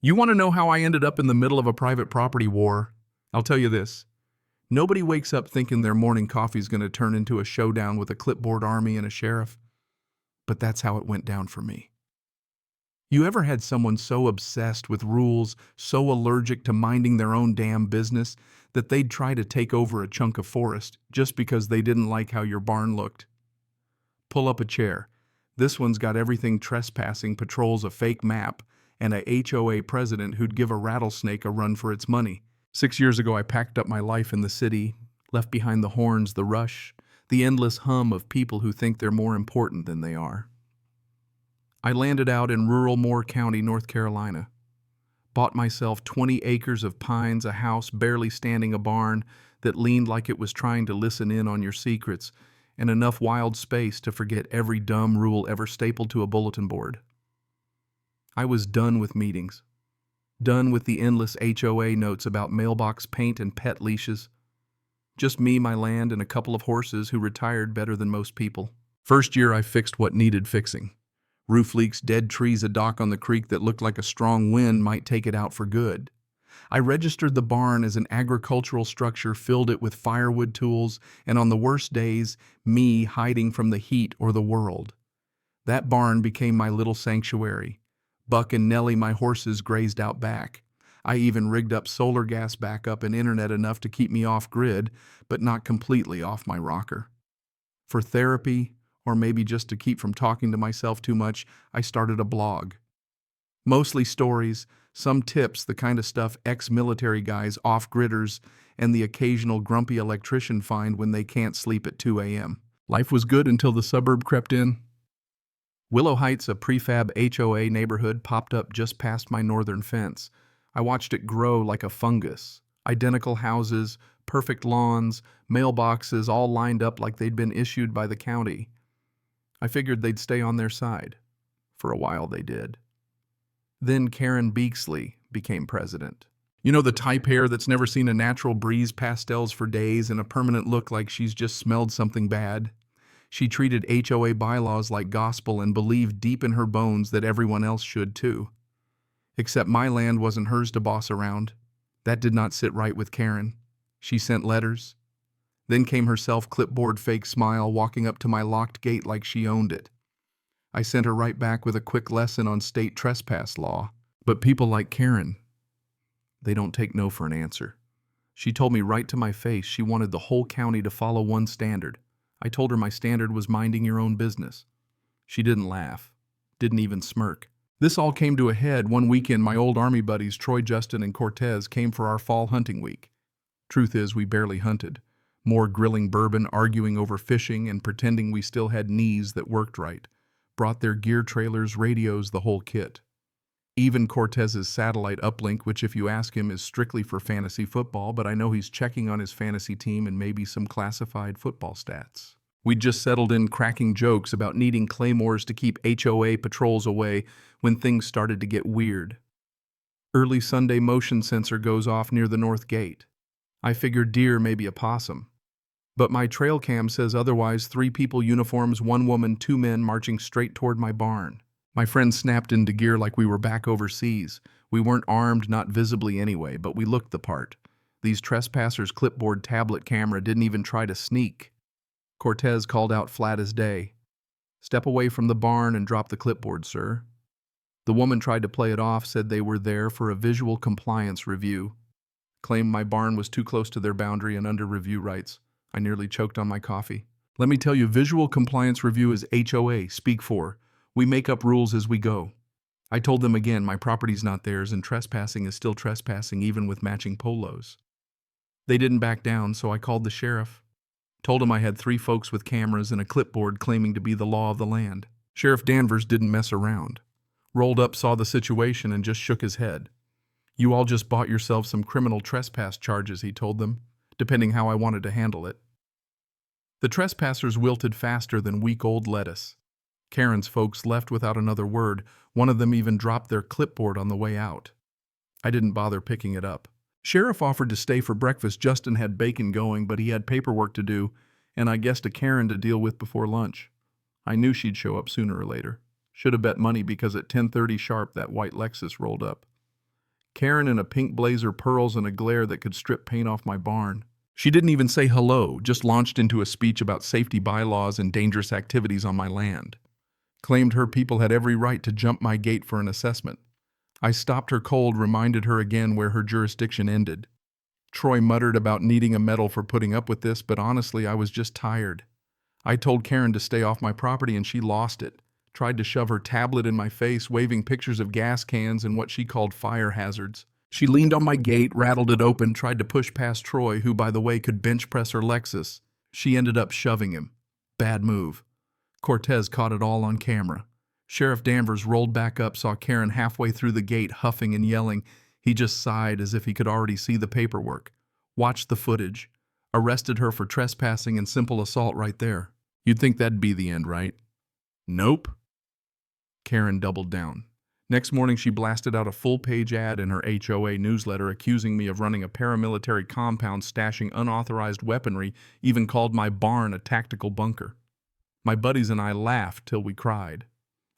You want to know how I ended up in the middle of a private property war? I'll tell you this. Nobody wakes up thinking their morning coffee's going to turn into a showdown with a clipboard army and a sheriff. But that's how it went down for me. You ever had someone so obsessed with rules, so allergic to minding their own damn business, that they'd try to take over a chunk of forest just because they didn't like how your barn looked? Pull up a chair. This one's got everything trespassing patrols, a fake map, and a HOA president who'd give a rattlesnake a run for its money. 6 years ago, I packed up my life in the city, left behind the horns, the rush, the endless hum of people who think they're more important than they are. I landed out in rural Moore County, North Carolina. Bought myself 20 acres of pines, a house barely standing, a barn that leaned like it was trying to listen in on your secrets, and enough wild space to forget every dumb rule ever stapled to a bulletin board. I was done with meetings. Done with the endless HOA notes about mailbox paint and pet leashes. Just me, my land, and a couple of horses who retired better than most people. First year, I fixed what needed fixing. Roof leaks, dead trees, a dock on the creek that looked like a strong wind might take it out for good. I registered the barn as an agricultural structure, filled it with firewood tools, and on the worst days, me hiding from the heat or the world. That barn became my little sanctuary. Buck and Nellie, my horses, grazed out back. I even rigged up solar gas backup and internet enough to keep me off-grid, but not completely off my rocker. For therapy, or maybe just to keep from talking to myself too much, I started a blog. Mostly stories, some tips, the kind of stuff ex-military guys, off-gridders, and the occasional grumpy electrician find when they can't sleep at 2 a.m. Life was good until the suburb crept in. Willow Heights, a prefab HOA neighborhood, popped up just past my northern fence. I watched it grow like a fungus. Identical houses, perfect lawns, mailboxes, all lined up like they'd been issued by the county. I figured they'd stay on their side. For a while they did. Then Karen Beaksley became president. You know, the type hair that's never seen a natural breeze, pastels for days, and a permanent look like she's just smelled something bad. She treated HOA bylaws like gospel and believed deep in her bones that everyone else should too. Except my land wasn't hers to boss around. That did not sit right with Karen. She sent letters. Then came her self-clipboard fake smile, walking up to my locked gate like she owned it. I sent her right back with a quick lesson on state trespass law. But people like Karen, they don't take no for an answer. She told me right to my face she wanted the whole county to follow one standard. I told her my standard was minding your own business. She didn't laugh, didn't even smirk. This all came to a head one weekend. My old Army buddies, Troy, Justin, and Cortez, came for our fall hunting week. Truth is, we barely hunted. More grilling bourbon, arguing over fishing, and pretending we still had knees that worked right. Brought their gear trailers, radios, the whole kit. Even Cortez's satellite uplink, which if you ask him is strictly for fantasy football, but I know he's checking on his fantasy team and maybe some classified football stats. We'd just settled in cracking jokes about needing claymores to keep HOA patrols away when things started to get weird. Early Sunday motion sensor goes off near the north gate. I figured deer, maybe a possum. But my trail cam says otherwise. 3 people, uniforms, 1 woman, 2 men marching straight toward my barn. My friends snapped into gear like we were back overseas. We weren't armed, not visibly anyway, but we looked the part. These trespassers' clipboard tablet camera didn't even try to sneak. Cortez called out flat as day. "Step away from the barn and drop the clipboard, sir." The woman tried to play it off, said they were there for a visual compliance review. Claimed my barn was too close to their boundary and under review rights. I nearly choked on my coffee. Let me tell you, visual compliance review is HOA, speak for. We make up rules as we go. I told them again my property's not theirs and trespassing is still trespassing even with matching polos. They didn't back down, so I called the sheriff. Told him I had 3 folks with cameras and a clipboard claiming to be the law of the land. Sheriff Danvers didn't mess around. Rolled up, saw the situation, and just shook his head. "You all just bought yourselves some criminal trespass charges," he told them, depending how I wanted to handle it. The trespassers wilted faster than week-old lettuce. Karen's folks left without another word. One of them even dropped their clipboard on the way out. I didn't bother picking it up. Sheriff offered to stay for breakfast. Justin had bacon going, but he had paperwork to do, and I guessed a Karen to deal with before lunch. I knew she'd show up sooner or later. Should have bet money because at 10:30 sharp that white Lexus rolled up. Karen in a pink blazer, pearls, and a glare that could strip paint off my barn. She didn't even say hello, just launched into a speech about safety bylaws and dangerous activities on my land. Claimed her people had every right to jump my gate for an assessment. I stopped her cold, reminded her again where her jurisdiction ended. Troy muttered about needing a medal for putting up with this, but honestly, I was just tired. I told Karen to stay off my property and she lost it. Tried to shove her tablet in my face, waving pictures of gas cans and what she called fire hazards. She leaned on my gate, rattled it open, tried to push past Troy, who, by the way, could bench press her Lexus. She ended up shoving him. Bad move. Cortez caught it all on camera. Sheriff Danvers rolled back up, saw Karen halfway through the gate, huffing and yelling. He just sighed as if he could already see the paperwork. Watched the footage. Arrested her for trespassing and simple assault right there. You'd think that'd be the end, right? Nope. Karen doubled down. Next morning, she blasted out a full-page ad in her HOA newsletter accusing me of running a paramilitary compound stashing unauthorized weaponry, even called my barn a tactical bunker. My buddies and I laughed till we cried.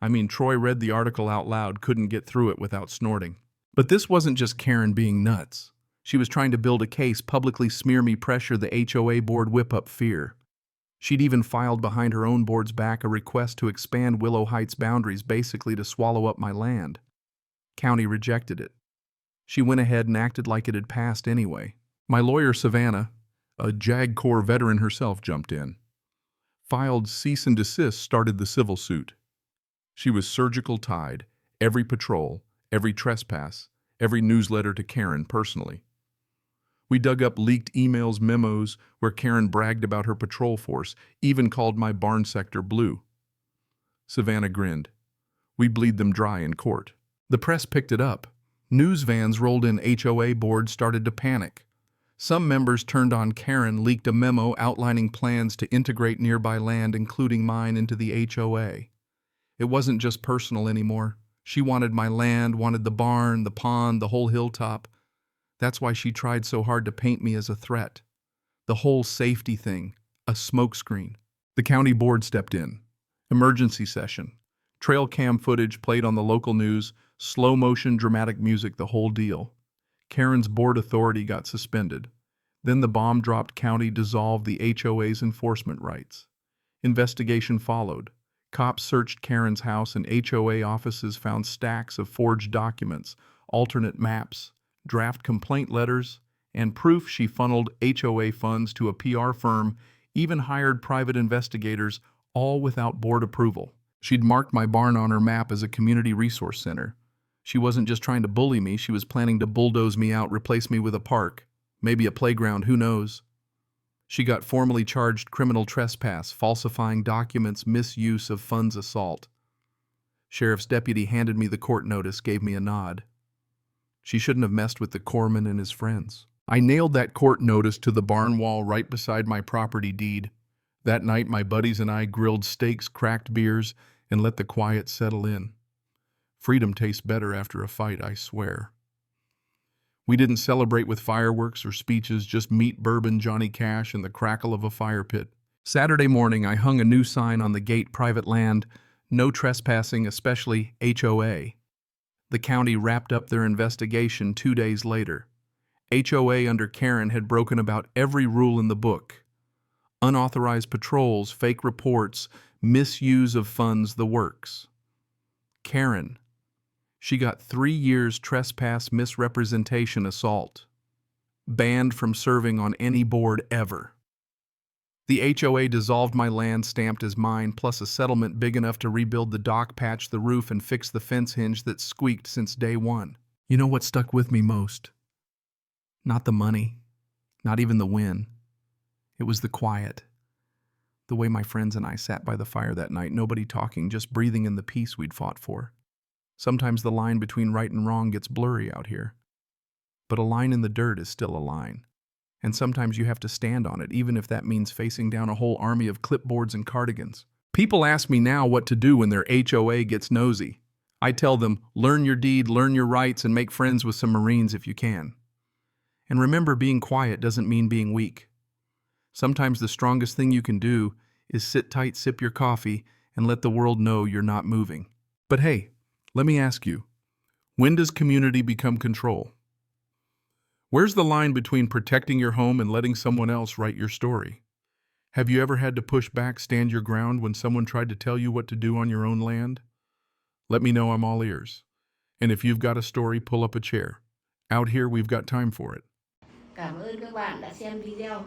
I mean, Troy read the article out loud, couldn't get through it without snorting. But this wasn't just Karen being nuts. She was trying to build a case, publicly smear me, pressure the HOA board, whip up fear. She'd even filed behind her own board's back a request to expand Willow Heights boundaries, basically to swallow up my land. County rejected it. She went ahead and acted like it had passed anyway. My lawyer, Savannah, a JAG Corps veteran herself, jumped in. Filed cease and desist, started the civil suit. She was surgical tied, every patrol, every trespass, every newsletter to Karen personally. We dug up leaked emails, memos, where Karen bragged about her patrol force, even called my barn sector blue. Savannah grinned. We bleed them dry in court. The press picked it up. News vans rolled in. HOA boards started to panic. Some members turned on Karen, leaked a memo outlining plans to integrate nearby land, including mine, into the HOA. It wasn't just personal anymore. She wanted my land, wanted the barn, the pond, the whole hilltop. That's why she tried so hard to paint me as a threat. The whole safety thing, a smokescreen. The county board stepped in. Emergency session. Trail cam footage played on the local news, slow motion dramatic music, the whole deal. Karen's board authority got suspended. Then the bomb dropped. County dissolved the HOA's enforcement rights. Investigation followed. Cops searched Karen's house and HOA offices, found stacks of forged documents, alternate maps, draft complaint letters, and proof she funneled HOA funds to a PR firm, even hired private investigators, all without board approval. She'd marked my barn on her map as a community resource center. She wasn't just trying to bully me, she was planning to bulldoze me out, replace me with a park, maybe a playground, who knows. She got formally charged criminal trespass, falsifying documents, misuse of funds, assault. Sheriff's deputy handed me the court notice, gave me a nod. She shouldn't have messed with the corpsman and his friends. I nailed that court notice to the barn wall right beside my property deed. That night, my buddies and I grilled steaks, cracked beers, and let the quiet settle in. Freedom tastes better after a fight, I swear. We didn't celebrate with fireworks or speeches, just meat, bourbon, Johnny Cash, and the crackle of a fire pit. Saturday morning, I hung a new sign on the gate: private land, no trespassing, especially HOA. The county wrapped up their investigation 2 days later. HOA under Karen had broken about every rule in the book. Unauthorized patrols, fake reports, misuse of funds, the works. Karen. She got 3 years trespass, misrepresentation, assault. Banned from serving on any board ever. The HOA dissolved my land, stamped as mine, plus a settlement big enough to rebuild the dock, patch the roof, and fix the fence hinge that squeaked since day one. You know what stuck with me most? Not the money, not even the win. It was the quiet. The way my friends and I sat by the fire that night, nobody talking, just breathing in the peace we'd fought for. Sometimes the line between right and wrong gets blurry out here. But a line in the dirt is still a line. And sometimes you have to stand on it, even if that means facing down a whole army of clipboards and cardigans. People ask me now what to do when their HOA gets nosy. I tell them, learn your deed, learn your rights, and make friends with some Marines if you can. And remember, being quiet doesn't mean being weak. Sometimes the strongest thing you can do is sit tight, sip your coffee, and let the world know you're not moving. But hey, let me ask you, When does community become control? Where's the line between protecting your home and letting someone else write your story? Have you ever had to push back, stand your ground when someone tried to tell you what to do on your own land? Let me know, I'm all ears. And if you've got a story, pull up a chair. Out here, we've got time for it. Cảm ơn các bạn đã xem video.